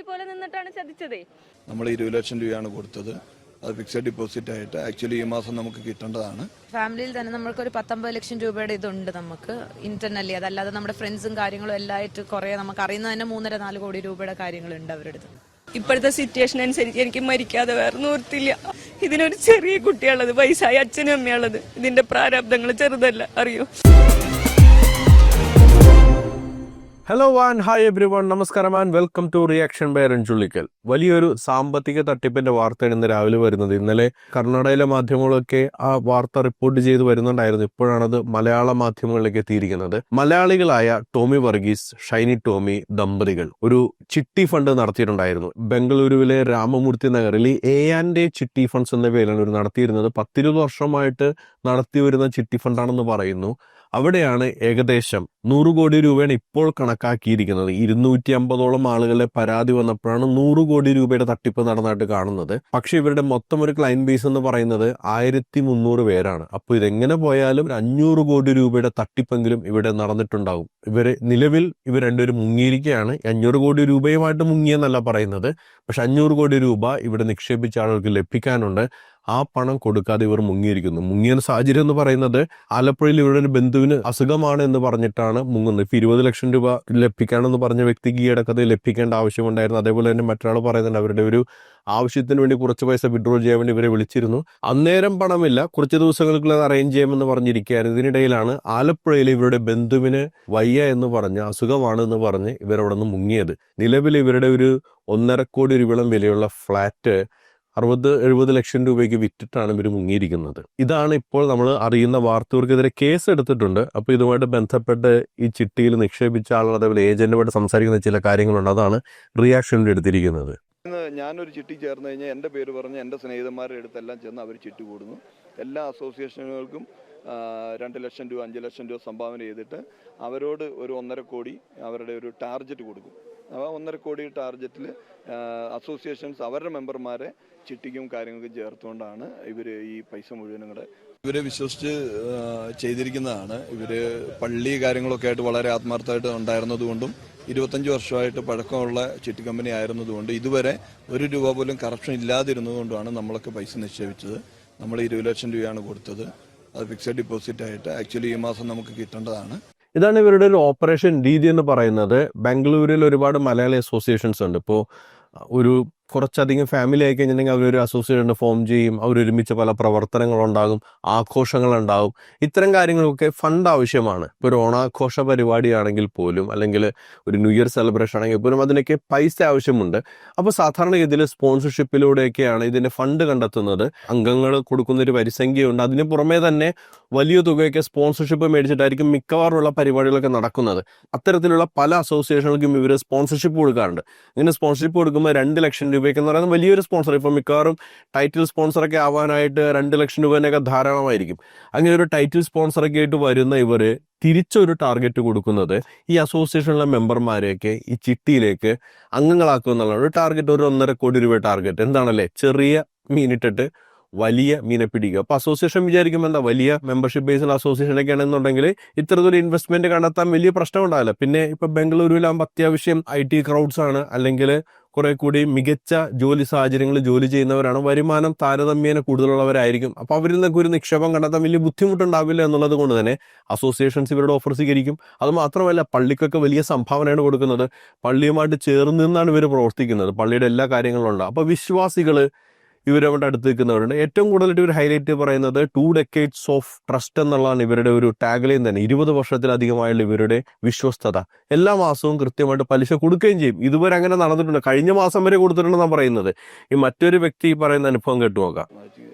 പോലെ നിന്നിട്ടാണ് ചതിച്ചതേ. നമ്മൾ 20 ലക്ഷം രൂപയാണ് കൊടുത്തത്. അത് ഫിക്സഡ് ഡിപ്പോസിറ്റ് ആയിട്ട് ആക്ച്വലി ഈ മാസം നമുക്ക് കിട്ടേണ്ടതാണ്. ഫാമിലിയിൽ തന്നെ നമ്മൾക്കൊരു 19 ലക്ഷം രൂപയുടെ ഇതുണ്ട് നമുക്ക് ഇന്റർണലി. അതല്ലാതെ നമ്മുടെ ഫ്രണ്ട്സും കാര്യങ്ങളും എല്ലായിട്ട് കുറെ നമുക്ക് അറിയുന്ന തന്നെ 3.5-4 കോടി രൂപയുടെ കാര്യങ്ങളുണ്ട് അവരുടെ അടുത്ത്. ഇപ്പോഴത്തെ സിറ്റുവേഷൻ അനുസരിച്ച് എനിക്ക് മരിക്കാതെ വേറെ നിവൃത്തിയില്ല. ഇതിനൊരു ചെറിയ കുട്ടിയുള്ളത്, വയസ്സായ അച്ഛനും അമ്മയുള്ളത്. ഇതിന്റെ പ്രാരാബ്ദങ്ങൾ ചെറുതല്ല, അറിയോ. Hello and hi everyone, നമസ്കാരം and welcome to reaction by Ranjullikkal. വലിയൊരു സാമ്പത്തിക തട്ടിപ്പിന്റെ വാർത്തയാണ് ഇന്ന് രാവിലെ വരുന്നത്. ഇന്നലെ കർണാടകയിലെ മാധ്യമങ്ങളൊക്കെ ആ വാർത്ത റിപ്പോർട്ട് ചെയ്ത് വരുന്നുണ്ടായിരുന്നു. ഇപ്പോഴാണത് മലയാള മാധ്യമങ്ങളിലേക്ക് എത്തിയിരിക്കുന്നത്. മലയാളികളായ ടോമി വർഗീസ്, ഷൈനി ടോമി ദമ്പതികൾ ഒരു ചിട്ടി ഫണ്ട് നടത്തിയിട്ടുണ്ടായിരുന്നു. ബംഗളൂരുവിലെ രാമമൂർത്തി നഗറിൽ AND ചിട്ടി ഫണ്ട്സ് എന്ന പേരിലാണ് ഇവർ നടത്തിയിരുന്നത്. 10-20 വർഷമായിട്ട് നടത്തി വരുന്ന ചിട്ടി ഫണ്ടാണെന്ന് പറയുന്നു. അവിടെയാണ് ഏകദേശം 100 കോടി രൂപയാണ് ഇപ്പോൾ കണക്കാക്കിയിരിക്കുന്നത്. 250ഓളം ആളുകളുടെ പരാതി വന്നപ്പോഴാണ് 100 കോടി രൂപയുടെ തട്ടിപ്പ് നടന്നായിട്ട് കാണുന്നത്. പക്ഷെ ഇവരുടെ മൊത്തം ഒരു ക്ലയന്റ് ബേസ് എന്ന് പറയുന്നത് 1300 പേരാണ്. അപ്പോൾ ഇതെങ്ങനെ പോയാലും 500 കോടി രൂപയുടെ തട്ടിപ്പെങ്കിലും ഇവിടെ നടന്നിട്ടുണ്ടാവും. നിലവിൽ ഇവർ രണ്ടുപേരും മുങ്ങിയിരിക്കുകയാണ്. 500 കോടി രൂപയുമായിട്ട് മുങ്ങിയെന്നല്ല പറയുന്നത്. പക്ഷെ 500 കോടി രൂപ ഇവിടെ നിക്ഷേപിച്ച ആളുകൾക്ക് ലഭിക്കാനുണ്ട്. ആ പണം കൊടുക്കാതെ ഇവർ മുങ്ങിയിരിക്കുന്നു. മുങ്ങിയ സാഹചര്യം എന്ന് പറയുന്നത് ആലപ്പുഴയിൽ ഇവരുടെ ഒരു ബന്ധുവിന് അസുഖമാണ് എന്ന് പറഞ്ഞിട്ടാണ് മുങ്ങുന്നത്. ഇപ്പൊ 20 ലക്ഷം രൂപ ലഭിക്കാനെന്ന് പറഞ്ഞ വ്യക്തിക്ക് ഈയിടക്കത് ലഭിക്കേണ്ട ആവശ്യമുണ്ടായിരുന്നു. അതേപോലെ തന്നെ മറ്റൊരാൾ പറയുന്നുണ്ട് അവരുടെ ഒരു ആവശ്യത്തിന് വേണ്ടി കുറച്ച് പൈസ വിഡ്രോ ചെയ്യാൻ വേണ്ടി ഇവരെ വിളിച്ചിരുന്നു. അന്നേരം പണമില്ല, കുറച്ച് ദിവസങ്ങൾക്കുള്ള അറേഞ്ച് ചെയ്യാമെന്ന് പറഞ്ഞിരിക്കുകയായിരുന്നു. ഇതിനിടയിലാണ് ആലപ്പുഴയിൽ ഇവരുടെ ബന്ധുവിന് വയ്യ എന്ന് പറഞ്ഞ്, അസുഖമാണ് എന്ന് പറഞ്ഞ് ഇവരവിടെ നിന്ന് മുങ്ങിയത്. നിലവിൽ ഇവരുടെ ഒരു 1.5 കോടി രൂപയോളം വിലയുള്ള ഫ്ലാറ്റ് 60-70 ലക്ഷം രൂപയ്ക്ക് വിറ്റിട്ടാണ് ഇവർ മുങ്ങിയിരിക്കുന്നത്. ഇതാണ് ഇപ്പോൾ നമ്മൾ അറിയുന്ന വാർത്തകർക്കെതിരെ കേസ് എടുത്തിട്ടുണ്ട്. അപ്പോൾ ഇതുമായിട്ട് ബന്ധപ്പെട്ട് ഈ ചിട്ടിയിൽ നിക്ഷേപിച്ച ആളുകൾ അതേപോലെ ഏജന്റുമായിട്ട് സംസാരിക്കുന്ന ചില കാര്യങ്ങളുണ്ട്. അതാണ് റിയാക്ഷനിൽ എടുത്തിരിക്കുന്നത്. ഞാനൊരു ചിട്ടി ചേർന്ന് കഴിഞ്ഞാൽ എൻ്റെ പേര് പറഞ്ഞ് എൻ്റെ സ്നേഹിതന്മാരുടെ അടുത്തെല്ലാം ചെന്ന് അവർ ചിട്ടി കൂടുന്നു. എല്ലാ അസോസിയേഷനുകൾക്കും 2 ലക്ഷം രൂപ 5 ലക്ഷം രൂപ സംഭാവന ചെയ്തിട്ട് അവരോട് ഒരു 1.5 കോടി അവരുടെ ഒരു ടാർഗറ്റ് കൊടുക്കും. ആ 1.5 കോടി ടാർഗറ്റിൽ അസോസിയേഷൻസ് അവരുടെ മെമ്പർമാരെ ചിട്ടിക്കും കാര്യങ്ങൾക്കും ചേർത്തുകൊണ്ടാണ് ഇവർ ഈ പൈസ മുഴുവനും കൂടെ ഇവരെ വിശ്വസിച്ച് ചെയ്തിരിക്കുന്നതാണ്. ഇവര് പള്ളി കാര്യങ്ങളൊക്കെ ആയിട്ട് വളരെ ആത്മാർത്ഥമായിട്ട് ഉണ്ടായിരുന്നതുകൊണ്ടും 25 വർഷമായിട്ട് പഴക്കമുള്ള ചിട്ടി കമ്പനി ആയിരുന്നതുകൊണ്ട് ഇതുവരെ 1 രൂപ പോലും കറപ്ഷൻ ഇല്ലാതിരുന്നതുകൊണ്ടാണ് നമ്മളൊക്കെ പൈസ നിക്ഷേപിച്ചത്. നമ്മൾ 20 ലക്ഷം രൂപയാണ് കൊടുത്തത്. അത് ഫിക്സഡ് ഡിപ്പോസിറ്റ് ആയിട്ട് ആക്ച്വലി ഈ മാസം നമുക്ക് കിട്ടേണ്ടതാണ്. ഇതാണ് ഇവരുടെ ഒരു ഓപ്പറേഷൻ രീതി എന്ന് പറയുന്നത്. ബാംഗ്ലൂരിൽ ഒരുപാട് മലയാളി അസോസിയേഷൻസ് ഉണ്ട്. ഇപ്പോൾ ഒരു കുറച്ചധികം ഫാമിലി ആയി കഴിഞ്ഞിട്ടുണ്ടെങ്കിൽ അവരൊരു അസോസിയേഷൻ ഫോം ചെയ്യും. അവരൊരുമിച്ച് പല പ്രവർത്തനങ്ങളുണ്ടാകും, ആഘോഷങ്ങളുണ്ടാകും. ഇത്തരം കാര്യങ്ങളൊക്കെ ഫണ്ട് ആവശ്യമാണ്. ഇപ്പോൾ ഒരു ഓണാഘോഷ പരിപാടിയാണെങ്കിൽ പോലും, അല്ലെങ്കിൽ ഒരു ന്യൂ ഇയർ സെലിബ്രേഷൻ ആണെങ്കിൽ പോലും അതിനൊക്കെ പൈസ ആവശ്യമുണ്ട്. അപ്പോൾ സാധാരണഗതിയിൽ സ്പോൺസർഷിപ്പിലൂടെയൊക്കെയാണ് ഇതിന്റെ ഫണ്ട് കണ്ടെത്തുന്നത്. അംഗങ്ങൾ കൊടുക്കുന്നൊരു പരിസംഖ്യയുണ്ട്. അതിന് പുറമേ തന്നെ വലിയ തുകയൊക്കെ സ്പോൺസർഷിപ്പ് മേടിച്ചിട്ടായിരിക്കും മിക്കവാറുമുള്ള പരിപാടികളൊക്കെ നടക്കുന്നത്. അത്തരത്തിലുള്ള പല അസോസിയേഷനുകൾക്കും ഇവർ സ്പോൺസർഷിപ്പ് കൊടുക്കാറുണ്ട്. ഇങ്ങനെ സ്പോൺസർഷിപ്പ് കൊടുക്കുമ്പോൾ 2 ലക്ഷം രൂപയ്ക്ക് എന്ന് പറയുന്നത് വലിയൊരു സ്പോൺസർ. ഇപ്പം മിക്കവാറും ടൈറ്റിൽ സ്പോൺസറൊക്കെ ആവാനായിട്ട് 2 ലക്ഷം രൂപേനൊക്കെ ധാരാളമായിരിക്കും. അങ്ങനെ ഒരു ടൈറ്റിൽ സ്പോൺസറൊക്കെ ആയിട്ട് വരുന്ന ഇവർ തിരിച്ചൊരു ടാർഗറ്റ് കൊടുക്കുന്നത് ഈ അസോസിയേഷനിലെ മെമ്പർമാരെയൊക്കെ ഈ ചിട്ടിയിലേക്ക് അംഗങ്ങളാക്കുക എന്നുള്ളതാണ്. ഒരു ടാർഗറ്റ് ഒരു 1.5 കോടി രൂപ ടാർഗറ്റ്. എന്താണല്ലേ, ചെറിയ മീനിട്ടിട്ട് വലിയ മീനെ പിടിക്കുക. അപ്പൊ അസോസിയേഷൻ വിചാരിക്കുമ്പോൾ എന്താ, വലിയ മെമ്പർഷിപ്പ് ബേസ്ഡ് അസോസിയേഷനൊക്കെ ആണെന്നുണ്ടെങ്കിൽ ഇത്തരത്തിലൊരു ഇൻവെസ്റ്റ്മെന്റ് കണ്ടെത്താൻ വലിയ പ്രശ്നം ഉണ്ടാവില്ല. പിന്നെ ഇപ്പൊ ബംഗളൂരുവിലാകുമ്പോൾ അത്യാവശ്യം IT ക്രൗഡ്സ് ആണ്, അല്ലെങ്കിൽ കുറെ കൂടി മികച്ച ജോലി സാഹചര്യങ്ങളിൽ ജോലി ചെയ്യുന്നവരാണ്, വരുമാനം താരതമ്യേന കൂടുതലുള്ളവരായിരിക്കും. അപ്പൊ അവരിൽ നിന്നൊക്കെ ഒരു നിക്ഷേപം കണ്ടെത്താൻ വലിയ ബുദ്ധിമുട്ടുണ്ടാവില്ല എന്നുള്ളത് കൊണ്ട് തന്നെ അസോസിയേഷൻസ് ഇവരുടെ ഓഫർ സ്വീകരിക്കും. അത് മാത്രമല്ല, പള്ളിക്കൊക്കെ വലിയ സംഭാവനയാണ് കൊടുക്കുന്നത്. പള്ളിയുമായിട്ട് ചേർന്ന് നിന്നാണ് ഇവർ പ്രവർത്തിക്കുന്നത്. പള്ളിയുടെ എല്ലാ കാര്യങ്ങളും ഉണ്ട്. അപ്പൊ വിശ്വാസികള് ഇവരവിടെ അടുത്ത് നിൽക്കുന്നവരുണ്ട്. ഏറ്റവും കൂടുതലായിട്ട് ഇവർ ഹൈലൈറ്റ് പറയുന്നത് 2 decades ഓഫ് ട്രസ്റ്റ് എന്നുള്ളതാണ് ഇവരുടെ ഒരു ടാഗ്ലൈൻ തന്നെ. 20 വർഷത്തിലധികമായുള്ള ഇവരുടെ വിശ്വസ്തത. എല്ലാ മാസവും കൃത്യമായിട്ട് പലിശ കൊടുക്കുകയും ചെയ്യും. ഇതുവരെ അങ്ങനെ നടന്നിട്ടുണ്ട്. കഴിഞ്ഞ മാസം വരെ കൊടുത്തിട്ടുണ്ടെന്നാണ് പറയുന്നത്. ഈ മറ്റൊരു വ്യക്തി പറയുന്ന അനുഭവം കേട്ടു നോക്കാം.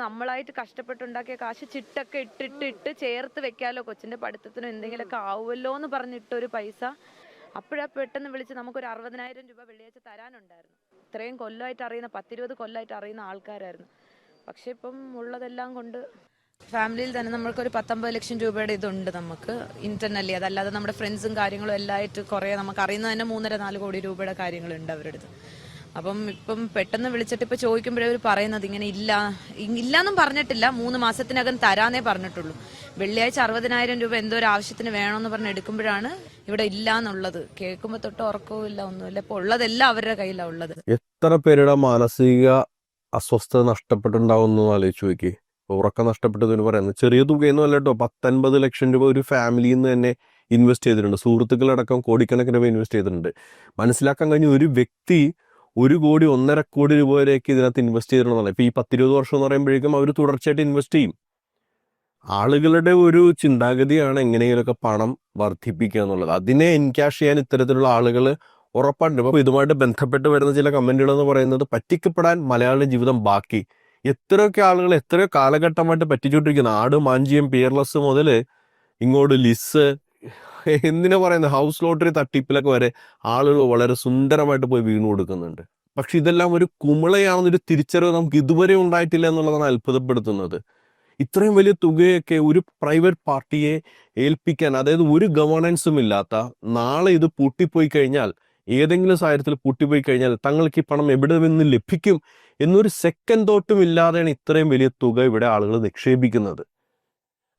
നമ്മളായിട്ട് കഷ്ടപ്പെട്ടുണ്ടാക്കിയ കാശ് ചിട്ടൊക്കെ ഇട്ട് ചേർത്ത് വെക്കാലോ, കൊച്ചിന്റെ പഠിത്തത്തിനും എന്തെങ്കിലുമൊക്കെ ആവുമല്ലോ എന്ന് പറഞ്ഞിട്ടൊരു പൈസ അപ്പോഴാ പെട്ടെന്ന് വിളിച്ച് നമുക്കൊരു 60,000 രൂപ വെള്ളിയാഴ്ച തരാനുണ്ടായിരുന്നു. ഇത്രയും കൊല്ലമായിട്ട് അറിയുന്ന 10-20 കൊല്ലമായിട്ട് അറിയുന്ന ആൾക്കാരായിരുന്നു. പക്ഷെ ഇപ്പം ഉള്ളതെല്ലാം കൊണ്ട് ഫാമിലിയിൽ തന്നെ നമ്മൾക്കൊരു 19 ലക്ഷം രൂപയുടെ ഇതുണ്ട് നമുക്ക് ഇന്റർണലി. അതല്ലാതെ നമ്മുടെ ഫ്രണ്ട്സും കാര്യങ്ങളും എല്ലായിട്ട് കുറെ നമുക്ക് അറിയുന്ന തന്നെ 3.5-4 കോടി രൂപയുടെ കാര്യങ്ങളുണ്ട് അവരുടെ അടുത്ത്. അപ്പം ഇപ്പം പെട്ടെന്ന് വിളിച്ചിട്ട് ഇപ്പൊ ചോദിക്കുമ്പോഴേ അവർ പറയുന്നത് ഇങ്ങനെ ഇല്ലാന്നും പറഞ്ഞിട്ടില്ല, 3 മാസത്തിനകം തരാന്നേ പറഞ്ഞിട്ടുള്ളൂ. വെള്ളിയാഴ്ച 60,000 രൂപ എന്തോ ഒരു ആവശ്യത്തിന് വേണമെന്ന് പറഞ്ഞ് എടുക്കുമ്പോഴാണ് ഇവിടെ ഇല്ലാന്നുള്ളത്. കേൾക്കുമ്പോ തൊട്ട് ഉറക്കവും ഇല്ല, ഒന്നുമില്ല. ഇപ്പൊ ഉള്ളതെല്ലാം അവരുടെ കയ്യിലാണ് ഉള്ളത്. എത്ര പേരുടെ മാനസിക അസ്വസ്ഥത നഷ്ടപ്പെട്ടുണ്ടാവുന്നു ആലോചിച്ച് നോക്കി. ഉറക്കം നഷ്ടപ്പെട്ടതെന്ന് പറയുന്നത് ചെറിയ തുകയൊന്നും അല്ല കേട്ടോ. 10-50 ലക്ഷം രൂപ ഒരു ഫാമിലിയിൽ നിന്ന് തന്നെ ഇൻവെസ്റ്റ് ചെയ്തിട്ടുണ്ട്. സുഹൃത്തുക്കളടക്കം കോടിക്കണക്കിന് രൂപ ഇൻവെസ്റ്റ് ചെയ്തിട്ടുണ്ട്. മനസ്സിലാക്കാൻ കഴിഞ്ഞ ഒരു വ്യക്തി 1 കോടി 1.5 കോടി രൂപ വരെയൊക്കെ ഇതിനകത്ത് ഇൻവെസ്റ്റ് ചെയ്തിട്ടുണ്ടെന്നല്ല. ഇപ്പൊ ഈ 10-20 വർഷം എന്ന് പറയുമ്പോഴേക്കും അവർ തുടർച്ചയായിട്ട് ഇൻവെസ്റ്റ് ചെയ്യും. ആളുകളുടെ ഒരു ചിന്താഗതിയാണ് എങ്ങനെയെങ്കിലുമൊക്കെ പണം വർദ്ധിപ്പിക്കുക എന്നുള്ളത്. അതിനെ എൻകാഷ് ചെയ്യാൻ ഇത്തരത്തിലുള്ള ആളുകൾ ഉറപ്പാണ്ട്. അപ്പോൾ ഇതുമായിട്ട് ബന്ധപ്പെട്ട് വരുന്ന ചില കമന്റുകൾ എന്ന് പറയുന്നത്, പറ്റിക്കപ്പെടാൻ മലയാള ജീവിതം ബാക്കി. എത്രയൊക്കെ ആളുകൾ എത്രയോ കാലഘട്ടമായിട്ട് പറ്റിച്ചുകൊണ്ടിരിക്കുന്നു. ആട് മാഞ്ചിയം പിയർലെസ് മുതൽ ഇങ്ങോട്ട് ലിസ്, എന്തിനാ പറയുന്നത്, ഹൗസ് ലോട്ടറി തട്ടിപ്പിലൊക്കെ വരെ ആളുകൾ വളരെ സുന്ദരമായിട്ട് പോയി വീണു കൊടുക്കുന്നുണ്ട്. പക്ഷെ ഇതെല്ലാം ഒരു കുമിളയാണെന്നൊരു തിരിച്ചറിവ് നമുക്ക് ഇതുവരെ ഉണ്ടായിട്ടില്ല എന്നുള്ളതാണ് അത്ഭുതപ്പെടുത്തുന്നത്. ഇത്രയും വലിയ തുകയൊക്കെ ഒരു പ്രൈവറ്റ് പാർട്ടിയെ ഏൽപ്പിക്കാൻ, അതായത് ഒരു ഗവേണൻസും ഇല്ലാത്ത, നാളെ ഇത് പൂട്ടിപ്പോയി കഴിഞ്ഞാൽ, ഏതെങ്കിലും സാഹചര്യത്തിൽ പൂട്ടിപ്പോയി കഴിഞ്ഞാൽ തങ്ങൾക്ക് ഈ പണം എവിടെ നിന്ന് ലഭിക്കും എന്നൊരു സെക്കൻഡ് തോട്ടും ഇല്ലാതെയാണ് ഇത്രയും വലിയ തുക ഇവിടെ ആളുകൾ നിക്ഷേപിക്കുന്നത്.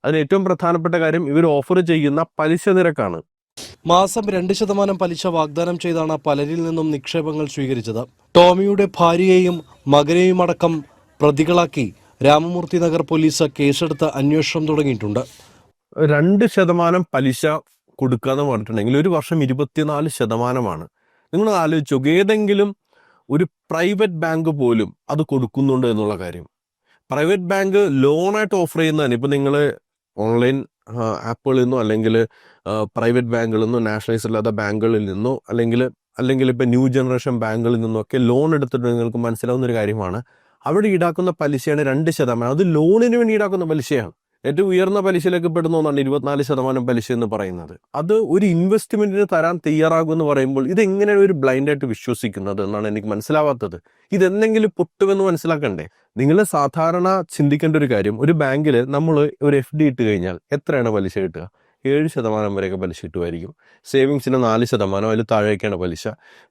അതിന് ഏറ്റവും പ്രധാനപ്പെട്ട കാര്യം ഇവർ ഓഫർ ചെയ്യുന്ന പലിശ നിരക്കാണ്. മാസം 2% പലിശ വാഗ്ദാനം ചെയ്താണ് പലരിൽ നിന്നും നിക്ഷേപങ്ങൾ സ്വീകരിച്ചത്. ടോമിയുടെ ഭാര്യയെയും മകനെയും അടക്കം പ്രതികളാക്കി രാമമൂർത്തി നഗർ പോലീസ് കേസെടുത്ത് അന്വേഷണം തുടങ്ങിയിട്ടുണ്ട്. 2% പലിശ കൊടുക്കാന്ന് പറഞ്ഞിട്ടുണ്ടെങ്കിൽ ഒരു വർഷം 24%. നിങ്ങൾ ആലോചിച്ചു, ഏതെങ്കിലും ഒരു പ്രൈവറ്റ് ബാങ്ക് പോലും അത് കൊടുക്കുന്നുണ്ട് എന്നുള്ള കാര്യം. പ്രൈവറ്റ് ബാങ്ക് ലോണായിട്ട് ഓഫർ ചെയ്യുന്നതാണ്. ഇപ്പം നിങ്ങൾ ഓൺലൈൻ ആപ്പുകളിൽ നിന്നോ അല്ലെങ്കിൽ പ്രൈവറ്റ് ബാങ്കുകളിൽ നിന്നോ, നാഷണലൈസ് അല്ലാത്ത ബാങ്കുകളിൽ നിന്നോ, അല്ലെങ്കിൽ ഇപ്പം ന്യൂ ജനറേഷൻ ബാങ്കുകളിൽ നിന്നോ ഒക്കെ ലോൺ എടുത്തിട്ട് നിങ്ങൾക്ക് മനസ്സിലാവുന്ന ഒരു കാര്യമാണ്, അവിടെ ഈടാക്കുന്ന പലിശയാണ് 2%. അത് ലോണിന് വേണ്ടി ഈടാക്കുന്ന പലിശയാണ്. ഏറ്റവും ഉയർന്ന പലിശയിലേക്ക് പെടുന്ന ഒന്നാണ് 24% പലിശ എന്ന് പറയുന്നത്. അത് ഒരു ഇൻവെസ്റ്റ്മെന്റിന് തരാൻ തയ്യാറാകുമെന്ന് പറയുമ്പോൾ ഇതെങ്ങനെയാണ് ഒരു ബ്ലൈൻഡായിട്ട് വിശ്വസിക്കുന്നത് എന്നാണ് എനിക്ക് മനസ്സിലാവാത്തത്. ഇതെന്തെങ്കിലും പൊട്ടുമെന്ന് മനസ്സിലാക്കണ്ടേ? നിങ്ങൾ സാധാരണ ചിന്തിക്കേണ്ട ഒരു കാര്യം, ഒരു ബാങ്കിൽ നമ്മൾ ഒരു FD ഇട്ട് കഴിഞ്ഞാൽ എത്രയാണ് പലിശ കിട്ടുക? 7% വരെയൊക്കെ പലിശ കിട്ടുമായിരിക്കും. സേവിങ്സിന് 4%, അതിൽ താഴേക്കാണ് പലിശ.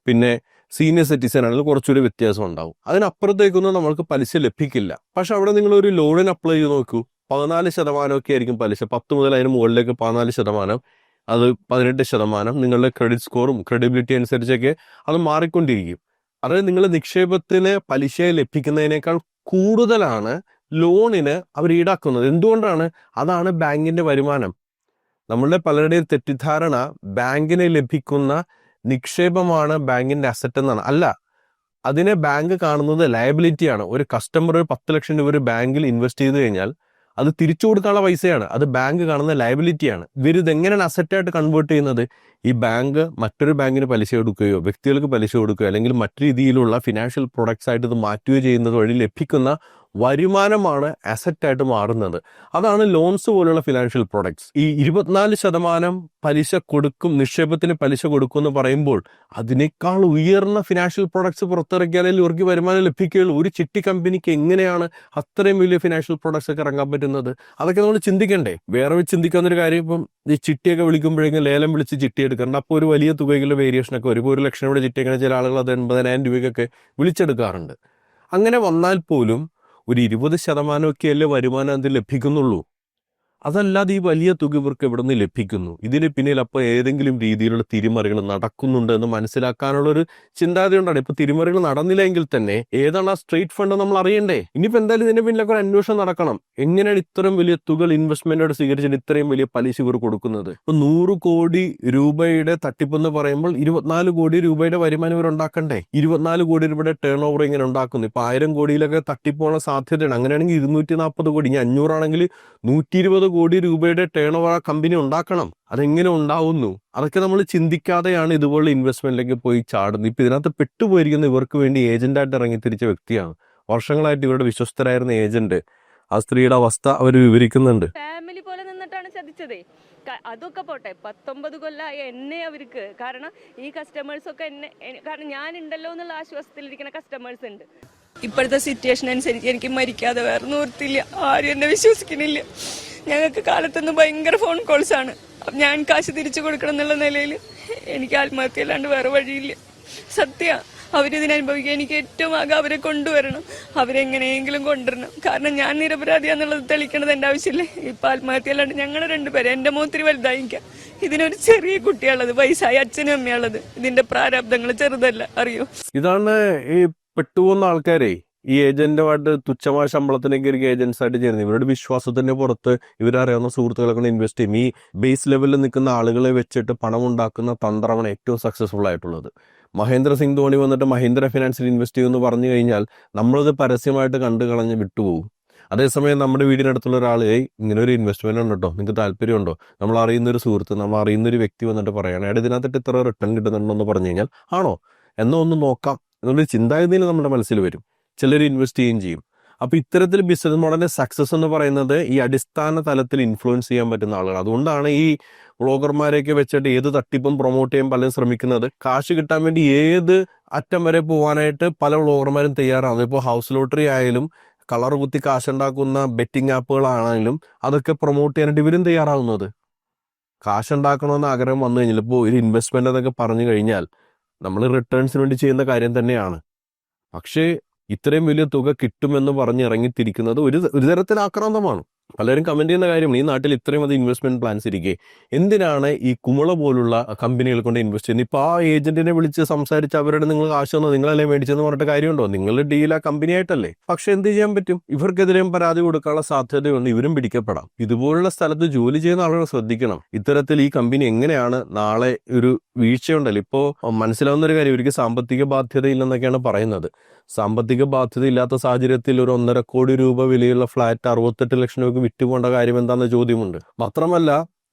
പിന്നെ സീനിയർ സിറ്റിസൺ ആണെങ്കിൽ കുറച്ചൊരു വ്യത്യാസം ഉണ്ടാവും. അതിനപ്പുറത്തേക്കൊന്നും നമ്മൾക്ക് പലിശ ലഭിക്കില്ല. പക്ഷെ അവിടെ നിങ്ങൾ ഒരു ലോണിന് അപ്ലൈ ചെയ്ത് നോക്കൂ, 14% ഒക്കെ ആയിരിക്കും പലിശ. 10 മുതൽ അതിന് മുകളിലേക്ക് 14%, അത് 18%. നിങ്ങളുടെ ക്രെഡിറ്റ് സ്കോറും ക്രെഡിബിലിറ്റി അനുസരിച്ചൊക്കെ അത് മാറിക്കൊണ്ടിരിക്കും. അതായത് നിങ്ങൾ നിക്ഷേപത്തിന് പലിശ ലഭിക്കുന്നതിനേക്കാൾ കൂടുതലാണ് ലോണിന് അവർ ഈടാക്കുന്നത്. എന്തുകൊണ്ടാണ്? അതാണ് ബാങ്കിന്റെ വരുമാനം. നമ്മളുടെ പലരുടെയും തെറ്റിദ്ധാരണ ബാങ്കിന് ലഭിക്കുന്ന നിക്ഷേപമാണ് ബാങ്കിന്റെ അസറ്റ് എന്നാണ്. അല്ല, അതിനെ ബാങ്ക് കാണുന്നത് ലയബിലിറ്റിയാണ്. ഒരു കസ്റ്റമർ 10 ലക്ഷം രൂപ ഒരു ബാങ്കിൽ ഇൻവെസ്റ്റ് ചെയ്ത് കഴിഞ്ഞാൽ അത് തിരിച്ചു കൊടുക്കാനുള്ള പൈസയാണ്. അത് ബാങ്ക് കാണുന്ന ലയബിലിറ്റിയാണ്. ഇവരിതെങ്ങനെയാണ് അസറ്റായിട്ട് കൺവേർട്ട് ചെയ്യുന്നത്? ഈ ബാങ്ക് മറ്റൊരു ബാങ്കിന് പലിശ കൊടുക്കുകയോ വ്യക്തികൾക്ക് പലിശ കൊടുക്കുകയോ അല്ലെങ്കിൽ മറ്റു രീതിയിലുള്ള ഫിനാൻഷ്യൽ പ്രൊഡക്ട്സ് ആയിട്ട് ഇത് മാറ്റുകയോ ചെയ്യുന്നത് വഴി ലഭിക്കുന്ന വരുമാനമാണ് അസറ്റായിട്ട് മാറുന്നത്. അതാണ് ലോൺസ് പോലുള്ള ഫിനാൻഷ്യൽ പ്രൊഡക്ട്സ്. ഈ 24% പലിശ കൊടുക്കും, നിക്ഷേപത്തിന് പലിശ കൊടുക്കും എന്ന് പറയുമ്പോൾ അതിനേക്കാൾ ഉയർന്ന ഫിനാൻഷ്യൽ പ്രൊഡക്ട്സ് പുറത്തിറക്കിയാലേ ഇവർക്ക് വരുമാനം ലഭിക്കുകയുള്ളൂ. ഒരു ചിട്ടി കമ്പനിക്ക് എങ്ങനെയാണ് അത്രയും വലിയ ഫിനാൻഷ്യൽ പ്രൊഡക്ട്സ് ഒക്കെ ഇറങ്ങാൻ പറ്റുന്നത്? അതൊക്കെ നമ്മൾ ചിന്തിക്കണ്ടേ? വേറെ ചിന്തിക്കാവുന്നൊരു കാര്യം, ഇപ്പം ഈ ചിട്ടിയൊക്കെ വിളിക്കുമ്പോഴേക്കും ലേലം വിളിച്ച് ചിട്ടി എടുക്കാറുണ്ട്. അപ്പോൾ ഒരു വലിയ തുകയിലുള്ള വേരിയേഷനൊക്കെ വരും. 1 ലക്ഷം രൂപയുടെ ചിട്ടിയൊക്കെ ചില ആളുകൾ അത് 80,000 രൂപയ്ക്കൊക്കെ വിളിച്ചെടുക്കാറുണ്ട്. അങ്ങനെ വന്നാൽ പോലും ഒരു 20% ഒക്കെയല്ലേ വരുമാനം അതിൽ ലഭിക്കുന്നുള്ളൂ. അതല്ലാതെ ഈ വലിയ തുക ഇവർക്ക് എവിടെ നിന്ന് ലഭിക്കുന്നു? ഇതിന് പിന്നിൽ അപ്പോൾ ഏതെങ്കിലും രീതിയിലുള്ള തിരിമറികൾ നടക്കുന്നുണ്ട് എന്ന് മനസ്സിലാക്കാനുള്ളൊരു ചിന്താഗതി കൊണ്ടാണ്. ഇപ്പൊ തിരിമറികൾ നടന്നില്ലെങ്കിൽ തന്നെ ഏതാണ് ആ സ്ട്രേറ്റ് ഫണ്ട് നമ്മൾ അറിയണ്ടേ? ഇനിയിപ്പോൾ എന്തായാലും ഇതിന്റെ പിന്നിലൊക്കെ ഒരു അന്വേഷണം നടക്കണം. എങ്ങനെയാണ് ഇത്രയും വലിയ തുക ഇൻവെസ്റ്റ്മെന്റോട് സ്വീകരിച്ചിട്ട് ഇത്രയും വലിയ പലിശ ഇവർ കൊടുക്കുന്നത്? ഇപ്പൊ 100 കോടി രൂപയുടെ തട്ടിപ്പെന്ന് പറയുമ്പോൾ 24 കോടി രൂപയുടെ വരുമാനം ഇവർ ഉണ്ടാക്കണ്ടേ? 24 കോടി രൂപയുടെ ടേൺ ഓവർ ഇങ്ങനെ ഉണ്ടാക്കുന്നു. ഇപ്പൊ 1000 കോടിയിലൊക്കെ തട്ടിപ്പോണ സാധ്യതയാണ്. അങ്ങനെയാണെങ്കിൽ 240 കോടി, ഇനി 500 ആണെങ്കിൽ 120 കോടി രൂപയുടെ ടേൺ ഓവർ ആ കമ്പനി ഉണ്ടാക്കണം. അതെങ്ങനെ ഉണ്ടാവുന്നു? അതൊക്കെ നമ്മൾ ചിന്തിക്കാതെയാണ് ഇതുപോലുള്ള ഇൻവെസ്റ്റ്മെന്റിലേക്ക് പോയി ചാടുന്നത്. ഇപ്പൊ ഇതിനകത്ത് പെട്ടുപോയിരിക്കുന്ന ഇവർക്ക് വേണ്ടി ഏജന്റായിട്ട് ഇറങ്ങിത്തിരിച്ച വ്യക്തിയാണ്. വർഷങ്ങളായിട്ട് ഇവരുടെ വിശ്വസ്തരായിരുന്ന ഏജന്റ്. ആ സ്ത്രീയുടെ അവസ്ഥ അവർ വിവരിക്കുന്നുണ്ട്. ഫാമിലി പോലെ നിന്നിട്ടാണ് ചതിച്ചതേ. അതൊക്കെ പോട്ടെ, 19 കൊല്ലമായി എന്നെ അവർക്ക്. കാരണം ഈ കസ്റ്റമേഴ്സ് ഒക്കെ കാരണം ഞാൻ ഉണ്ടല്ലോ എന്നുള്ള ആശ്വാസത്തിലിരിക്കുന്ന കസ്റ്റമേഴ്സ് ഉണ്ട്. ഇപ്പോഴത്തെ സിറ്റുവേഷൻ അനുസരിച്ച് എനിക്ക് മരിക്കാതെ വേറെ നിവൃത്തിയില്ല. ആരും എന്നെ വിശ്വസിക്കുന്നില്ല. ഞങ്ങൾക്ക് കാലത്തുനിന്ന് ഭയങ്കര ഫോൺ കോൾസ് ആണ്. ഞാൻ കാശ് തിരിച്ചു കൊടുക്കണം എന്നുള്ള നിലയിൽ എനിക്ക് ആത്മഹത്യ അല്ലാണ്ട് വേറെ വഴിയില്ല. സത്യ അവരിതിനനുഭവിക്കുക. എനിക്ക് ഏറ്റവും ആകെ അവരെ കൊണ്ടുവരണം, അവരെങ്ങനെയെങ്കിലും കൊണ്ടുവരണം. കാരണം ഞാൻ നിരപരാധിയാന്നുള്ളത് തെളിയിക്കേണ്ടത് എൻ്റെ ആവശ്യമില്ലേ. ഇപ്പം ആത്മഹത്യയല്ലാണ്ട് ഞങ്ങൾ രണ്ടുപേരെ, എൻ്റെ മോത്തിരി വലുതായിരിക്കാം, ഇതിനൊരു ചെറിയ കുട്ടിയുള്ളത്, വയസ്സായ അച്ഛനും അമ്മയുള്ളത്. ഇതിന്റെ പ്രാരാബ്ദങ്ങൾ ചെറുതല്ല, അറിയോ. ഇതാണ് ഈ പെട്ടുപോകുന്ന ആൾക്കാരെ ഈ ഏജന്റുമായിട്ട് തുച്ഛമായ ശമ്പളത്തിനൊക്കെ ഒരു ഏജൻസ് ആയിട്ട് ചേരുന്നത്. ഇവരുടെ വിശ്വാസത്തിന്റെ പുറത്ത് ഇവരറിയാവുന്ന സുഹൃത്തുക്കളെ കൊണ്ട് ഇൻവെസ്റ്റ് ചെയ്യും. ഈ ബേസ് ലെവലിൽ നിൽക്കുന്ന ആളുകളെ വെച്ചിട്ട് പണം ഉണ്ടാക്കുന്ന തന്ത്രമാണ് ഏറ്റവും സക്സസ്ഫുൾ ആയിട്ടുള്ളത്. മഹേന്ദ്ര സിംഗ് ധോണി വന്നിട്ട് മഹീന്ദ്ര ഫിനാൻസിൽ ഇൻവെസ്റ്റ് ചെയ്യുമെന്ന് പറഞ്ഞു കഴിഞ്ഞാൽ നമ്മളത് പരസ്യമായിട്ട് കണ്ടു കളഞ്ഞ് വിട്ടുപോകും. അതേസമയം നമ്മുടെ വീടിനടുത്തുള്ള ഒരാൾ ഇങ്ങനെ ഒരു ഇൻവെസ്റ്റ്മെന്റ് ഉണ്ട് കേട്ടോ, നിങ്ങൾക്ക് താല്പര്യമുണ്ടോ, നമ്മൾ അറിയുന്ന ഒരു സുഹൃത്ത്, നമ്മൾ അറിയുന്ന ഒരു വ്യക്തി വന്നിട്ട് പറയണം, അയാൾ ഇതിനകത്തിട്ട് ഇത്ര റിട്ടേൺ കിട്ടുന്നുണ്ടോ എന്ന് പറഞ്ഞു കഴിഞ്ഞാൽ ആണോ എന്നോ ഒന്ന് നോക്കാം എന്നുള്ളൊരു ചിന്താഗതിയിൽ നമ്മുടെ മനസ്സിൽ വരും. ചിലർ ഇൻവെസ്റ്റ് ചെയ്യുകയും ചെയ്യും. അപ്പോൾ ഇത്തരത്തിൽ ബിസിനസ് മോഡലിന്റെ സക്സസ് എന്ന് പറയുന്നത് ഈ അടിസ്ഥാന തലത്തിൽ ഇൻഫ്ലുവൻസ് ചെയ്യാൻ പറ്റുന്ന ആളുകൾ. അതുകൊണ്ടാണ് ഈ വ്ളോഗർമാരെയൊക്കെ വെച്ചിട്ട് ഏത് തട്ടിപ്പും പ്രൊമോട്ട് ചെയ്യാൻ പലരും ശ്രമിക്കുന്നത്. കാശ് കിട്ടാൻ വേണ്ടി ഏത് അറ്റം വരെ പോകാനായിട്ട് പല വ്ളോഗർമാരും തയ്യാറാണ്. ഇപ്പോൾ ഹൗസ് ലോട്ടറി ആയാലും കളർ കുത്തി കാശുണ്ടാക്കുന്ന ബെറ്റിംഗ് ആപ്പുകളാണെങ്കിലും അതൊക്കെ പ്രൊമോട്ട് ചെയ്യാനായിട്ട് ഇവരും തയ്യാറാവുന്നത്. കാശുണ്ടാക്കണമെന്ന് ആഗ്രഹം വന്നു കഴിഞ്ഞാൽ ഇപ്പോൾ ഒരു ഇൻവെസ്റ്റ്മെന്റ് എന്നൊക്കെ പറഞ്ഞു കഴിഞ്ഞാൽ നമ്മൾ റിട്ടേൺസിന് വേണ്ടി ചെയ്യുന്ന കാര്യം തന്നെയാണ്. പക്ഷേ ഇത്രയും വലിയ തുക കിട്ടുമെന്ന് പറഞ്ഞ് ഇറങ്ങിത്തിരിക്കുന്നത് ഒരു തരത്തിൽ ആക്രാന്തമാണ്. പലരും കമന്റ് ചെയ്യുന്ന കാര്യമാണ്, ഈ നാട്ടിൽ ഇത്രയും അത് ഇൻവെസ്റ്റ്മെന്റ് പ്ലാൻസ് ഇരിക്കെ എന്തിനാണ് ഈ കുമിള പോലുള്ള കമ്പനികൾ കൊണ്ട് ഇൻവെസ്റ്റ് ചെയ്യുന്നത്? ഇപ്പോൾ ആ ഏജന്റിനെ വിളിച്ച് സംസാരിച്ച് അവരുടെ നിങ്ങൾ കാശ് തന്നോ, നിങ്ങളല്ലേ മേടിച്ചെന്ന് പറഞ്ഞിട്ട് കാര്യമുണ്ടോ? നിങ്ങളുടെ ഡീൽ ആ കമ്പനി ആയിട്ടല്ലേ. പക്ഷെ എന്ത് ചെയ്യാൻ പറ്റും? ഇവർക്കെതിരെയും പരാതി കൊടുക്കാനുള്ള സാധ്യതയുണ്ട്, ഇവരും പിടിക്കപ്പെടാം. ഇതുപോലുള്ള സ്ഥലത്ത് ജോലി ചെയ്യുന്ന ആളുകൾ ശ്രദ്ധിക്കണം. ഇത്തരത്തിൽ ഈ കമ്പനി എങ്ങനെയാണ് നാളെ ഒരു വീഴ്ചയുണ്ടല്ലോ. ഇപ്പോൾ മനസ്സിലാവുന്ന ഒരു കാര്യം, ഇവർക്ക് സാമ്പത്തിക ബാധ്യതയില്ലെന്നൊക്കെയാണ് പറയുന്നത്. സാമ്പത്തിക ബാധ്യത ഇല്ലാത്ത സാഹചര്യത്തിൽ ഒരു 1.5 കോടി രൂപ വിലയുള്ള ഫ്ലാറ്റ് 68 ലക്ഷം രൂപയ്ക്ക് വിറ്റുപോകേണ്ട കാര്യം എന്താണെന്ന ചോദ്യമുണ്ട്. മാത്രമല്ല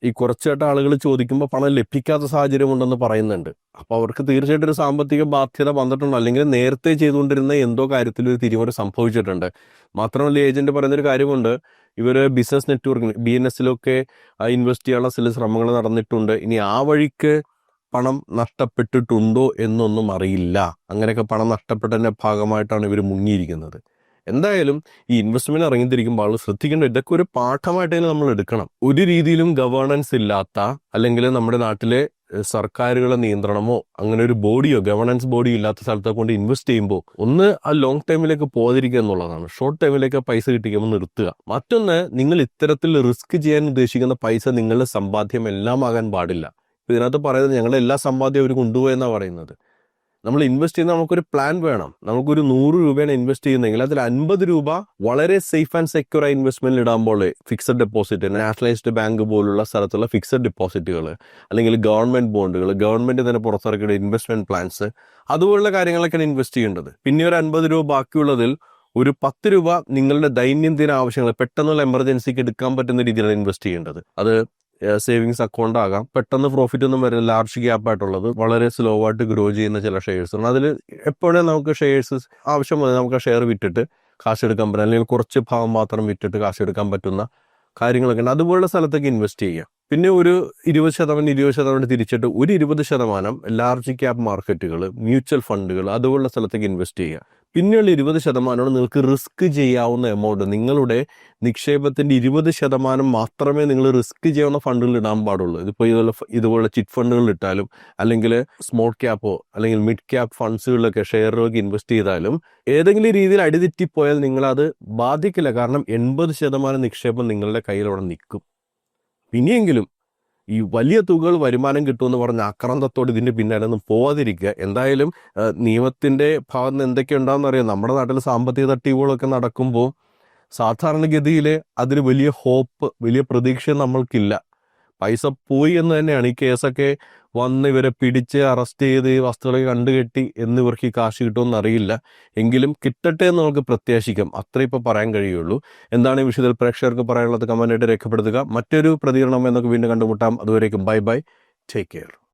ഈ കുറച്ചായിട്ട് ആളുകൾ ചോദിക്കുമ്പോൾ പണം ലഭിക്കാത്ത സാഹചര്യമുണ്ടെന്ന് പറയുന്നുണ്ട്. അപ്പോൾ അവർക്ക് തീർച്ചയായിട്ടും ഒരു സാമ്പത്തിക ബാധ്യത വന്നിട്ടുണ്ട്, അല്ലെങ്കിൽ നേരത്തെ ചെയ്തുകൊണ്ടിരുന്ന എന്തോ കാര്യത്തിൽ ഒരു തിരിമറി സംഭവിച്ചിട്ടുണ്ട്. മാത്രമല്ല ഏജന്റ് പറയുന്നൊരു കാര്യമുണ്ട്, ഇവർ ബിസിനസ് നെറ്റ്വർക്കിന് BNSലൊക്കെ ഇൻവെസ്റ്റ് ചെയ്യാനുള്ള ചില ശ്രമങ്ങൾ നടന്നിട്ടുണ്ട്. ഇനി ആ വഴിക്ക് പണം നഷ്ടപ്പെട്ടിട്ടുണ്ടോ എന്നൊന്നും അറിയില്ല. അങ്ങനെയൊക്കെ പണം നഷ്ടപ്പെട്ടതിൻ്റെ ഭാഗമായിട്ടാണ് ഇവർ മുങ്ങിയിരിക്കുന്നത്. എന്തായാലും ഈ ഇൻവെസ്റ്റ്മെന്റ് ഇറങ്ങിത്തിരിക്കുമ്പോൾ ആൾ ശ്രദ്ധിക്കേണ്ട, ഇതൊക്കെ ഒരു പാഠമായിട്ട് തന്നെ നമ്മൾ എടുക്കണം. ഒരു രീതിയിലും ഗവേണൻസ് ഇല്ലാത്ത, അല്ലെങ്കിൽ നമ്മുടെ നാട്ടിലെ സർക്കാരുകളുടെ നിയന്ത്രണമോ അങ്ങനെ ഒരു ബോഡിയോ ഗവേണൻസ് ബോഡിയോ ഇല്ലാത്ത സ്ഥലത്തെ കൊണ്ട് ഇൻവെസ്റ്റ് ചെയ്യുമ്പോൾ ഒന്ന് ആ ലോങ് ടൈമിലേക്ക് പോകാതിരിക്കുക എന്നുള്ളതാണ്. ഷോർട്ട് ടൈമിലേക്ക് പൈസ കിട്ടിക്കുമ്പോൾ നിർത്തുക. മറ്റൊന്ന്, നിങ്ങൾ ഇത്തരത്തിൽ റിസ്ക് ചെയ്യാൻ ഉദ്ദേശിക്കുന്ന പൈസ നിങ്ങളുടെ സമ്പാദ്യം എല്ലാം ആകാൻ പാടില്ല. ഇതിനകത്ത് പറയുന്നത് ഞങ്ങളുടെ എല്ലാ സമ്പാദ്യം അവർ കൊണ്ടുപോയെന്നാണ് പറയുന്നത്. നമ്മൾ ഇൻവെസ്റ്റ് ചെയ്യുന്ന നമുക്കൊരു പ്ലാൻ വേണം. നമുക്കൊരു 100 രൂപയാണ് ഇൻവെസ്റ്റ് ചെയ്യുന്നതെങ്കിൽ അതിൽ 50 രൂപ വളരെ സേഫ് ആൻഡ് സെക്യൂർ ആയി ഇൻവെസ്റ്റ്മെന്റിൽ ഇടാമ്പോൾ ഫിക്സഡ് ഡെപ്പോസിറ്റ്, നാഷണലൈസ്ഡ് ബാങ്ക് പോലുള്ള സ്ഥലത്തുള്ള ഫിക്സഡ് ഡെപ്പോസിറ്റുകൾ, അല്ലെങ്കിൽ ഗവൺമെന്റ് ബോണ്ടുകൾ, ഗവൺമെന്റ് തന്നെ പുറത്തിറക്കിയ ഇൻവെസ്റ്റ്മെന്റ് പ്ലാൻസ്, അതുപോലുള്ള കാര്യങ്ങളൊക്കെയാണ് ഇൻവെസ്റ്റ് ചെയ്യേണ്ടത്. പിന്നെ ഒരു 50 രൂപ ബാക്കിയുള്ളതിൽ ഒരു 10 രൂപ നിങ്ങളുടെ ദൈനംദിന ആവശ്യങ്ങൾ, പെട്ടെന്നുള്ള എമർജൻസിക്ക് എടുക്കാൻ പറ്റുന്ന രീതിയിലാണ് ഇൻവെസ്റ്റ് ചെയ്യേണ്ടത്. അത് സേവിങ്സ് അക്കൗണ്ട് ആകാം. പെട്ടെന്ന് പ്രോഫിറ്റ് ഒന്നും വരുന്ന ലാർജ് ഗ്യാപ്പ് ആയിട്ടുള്ളത്, വളരെ സ്ലോ ആയിട്ട് ഗ്രോ ചെയ്യുന്ന ചില ഷെയർസ് ഉണ്ട്. അതിൽ എപ്പോഴും നമുക്ക് ഷെയർസ് ആവശ്യം വന്നാൽ നമുക്ക് ആ ഷെയർ വിറ്റിട്ട് കാശ് എടുക്കാൻ പറ്റും, അല്ലെങ്കിൽ കുറച്ച് ഭാഗം മാത്രം വിറ്റിട്ട് കാശ് എടുക്കാൻ പറ്റുന്ന കാര്യങ്ങളൊക്കെ ഉണ്ട്. അതുപോലുള്ള സ്ഥലത്തേക്ക് ഇൻവെസ്റ്റ് ചെയ്യുക. പിന്നെ ഒരു 20% തിരിച്ചിട്ട് ഒരു 20% ലാർജ് ക്യാപ് മാർക്കറ്റുകൾ, മ്യൂച്വൽ ഫണ്ടുകൾ, അതുപോലുള്ള സ്ഥലത്തേക്ക് ഇൻവെസ്റ്റ് ചെയ്യുക. പിന്നെയുള്ള 20% നിങ്ങൾക്ക് റിസ്ക് ചെയ്യാവുന്ന എമൗണ്ട്, നിങ്ങളുടെ നിക്ഷേപത്തിന്റെ 20% മാത്രമേ നിങ്ങൾ റിസ്ക് ചെയ്യാവുന്ന ഫണ്ടുകളിൽ ഇടാൻ പാടുള്ളൂ. ഇതിപ്പോൾ ഇതുപോലെ ചിറ്റ് ഫണ്ടുകളിൽ ഇട്ടാലും, അല്ലെങ്കിൽ സ്മോൾ ക്യാപ്പോ അല്ലെങ്കിൽ മിഡ് ക്യാപ് ഫണ്ട്സുകളിലൊക്കെ ഷെയറുകൾക്ക് ഇൻവെസ്റ്റ് ചെയ്താലും ഏതെങ്കിലും രീതിയിൽ അടിതെറ്റിപ്പോയാൽ നിങ്ങളത് ബാധിക്കില്ല. കാരണം 80% നിക്ഷേപം നിങ്ങളുടെ കയ്യിൽ അവിടെ നിൽക്കും. ഇനിയെങ്കിലും ഈ വലിയ തുകകൾ വരുമാനം കിട്ടുമെന്ന് പറഞ്ഞ ആക്രാന്തത്തോട് ഇതിൻ്റെ പിന്നാലെ ഒന്നും പോവാതിരിക്കുക. എന്തായാലും നിയമത്തിൻ്റെ ഭാഗത്ത് നിന്ന് എന്തൊക്കെ ഉണ്ടാകുന്ന അറിയാം. നമ്മുടെ നാട്ടിൽ സാമ്പത്തിക തട്ടിപ്പുകളൊക്കെ നടക്കുമ്പോൾ സാധാരണഗതിയിൽ അതിന് വലിയ ഹോപ്പ്, വലിയ പ്രതീക്ഷ നമ്മൾക്കില്ല. പൈസ പോയി എന്ന് തന്നെയാണ്. ഈ കേസൊക്കെ വന്ന് ഇവരെ പിടിച്ച് അറസ്റ്റ് ചെയ്ത് വസ്തുക്കളെ കണ്ടുകെട്ടി എന്നിവർക്ക് ഈ കാശ് കിട്ടുമെന്ന് അറിയില്ല. എങ്കിലും കിട്ടട്ടെ എന്ന് നമുക്ക് പ്രത്യാശിക്കാം. അത്രേ ഇപ്പോൾ പറയാൻ കഴിയുള്ളൂ. എന്താണ് ഈ വിഷയത്തിൽ പ്രേക്ഷകർക്ക് പറയാനുള്ളത് കമൻ്റായിട്ട് രേഖപ്പെടുത്തുക. മറ്റൊരു പ്രതികരണം എന്നൊക്കെ വീണ്ടും കണ്ടുമുട്ടാം. അതുവരേക്കും ബൈ ബൈ, ടേക്ക് കെയർ.